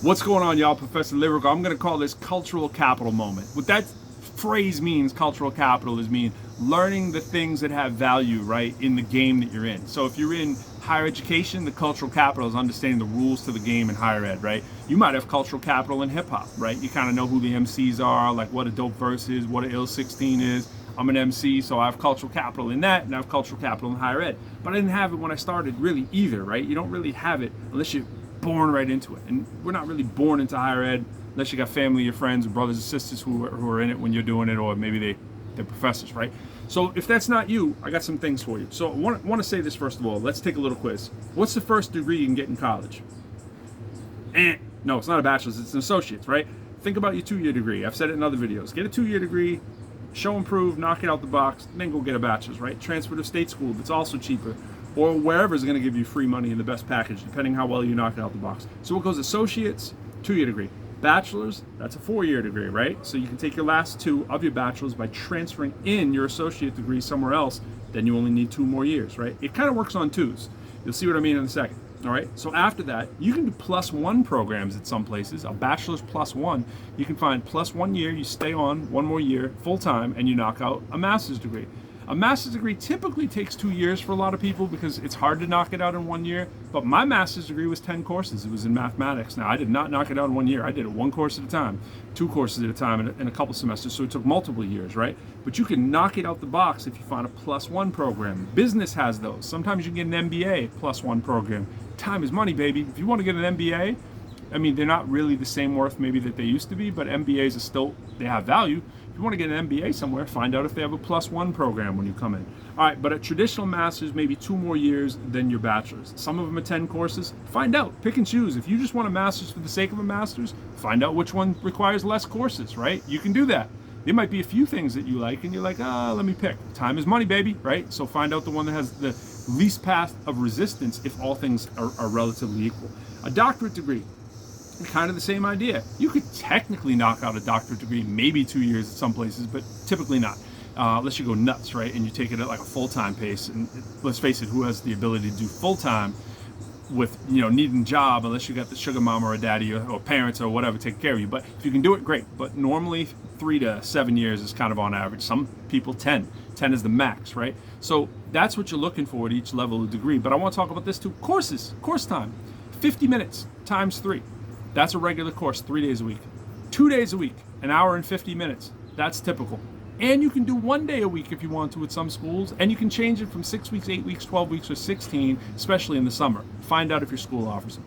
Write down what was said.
What's going on, y'all? Professor Lyrical. I'm going to call this cultural capital moment. What that phrase means, cultural capital, is mean learning the things that have value, right, in the game that you're in. So if you're in higher education, the cultural capital is understanding the rules to the game in higher ed, right? You might have cultural capital in hip hop, right? You kind of know who the MCs are, like what a dope verse is, what an ill 16 is. I'm an MC, so I have cultural capital in that, and I have cultural capital in higher ed. But I didn't have it when I started really either, right? You don't really have it unless you're born right into it. And we're not really born into higher ed unless you got family, your friends, or brothers and sisters who are in it when you're doing it, or maybe they're professors, right? So if that's not you, I got some things for you. So I want to say this first of all. Let's take a little quiz. What's the first degree you can get in college? No, it's not a bachelor's, it's an associate's, right? Think about your 2-year degree. I've said it in other videos. Get a 2-year degree, show and prove, knock it out the box, then go get a bachelor's, right? Transfer to state school that's also cheaper, or wherever is going to give you free money in the best package, depending how well you knock it out the box. So what goes associates, 2-year degree. Bachelor's, that's a 4-year degree, right? So you can take your last 2 of your bachelor's by transferring in your associate degree somewhere else, then you only need 2 more years, right? It kind of works on 2s. You'll see what I mean in a second. All right, so after that, you can do +1 programs at some places. A bachelor's +1, you can find +1 year, you stay on 1 more year full time, and you knock out a master's degree. A master's degree typically takes 2 years for a lot of people because it's hard to knock it out in 1 year. But my master's degree was 10 courses. It was in mathematics. Now, I did not knock it out in 1 year. I did it 1 course at a time, 2 courses at a time in a couple semesters. So it took multiple years, right? But you can knock it out the box if you find a +1 program. Business has those. Sometimes you can get an MBA +1 program. Time is money, baby. If you want to get an MBA, I mean, they're not really the same worth maybe that they used to be, but MBAs are still, they have value. If you want to get an MBA somewhere, find out if they have a +1 program when you come in. All right, but a traditional master's, maybe 2 more years than your bachelor's. Some of them are 10 courses. Find out, pick and choose. If you just want a master's for the sake of a master's, find out which one requires less courses, right? You can do that. There might be a few things that you like, and you're like, let me pick. Time is money, baby, right? So find out the one that has the least path of resistance if all things are relatively equal. A doctorate degree, kind of the same idea. You could technically knock out a doctorate degree, maybe 2 years at some places, but typically not. Unless you go nuts, right? And you take it at like a full-time pace. And let's face it, who has the ability to do full-time with, needing a job, unless you got the sugar mama or daddy or parents or whatever take care of you. But if you can do it, great. But normally 3 to 7 years is kind of on average. Some people 10. 10 is the max, right? So that's what you're looking for at each level of degree. But I want to talk about this too. Courses, course time, 50 minutes times 3. That's a regular course, 3 days a week. 2 days a week, an hour and 50 minutes. That's typical. And you can do 1 day a week if you want to at some schools, and you can change it from 6 weeks, 8 weeks, 12 weeks, or 16, especially in the summer. Find out if your school offers them.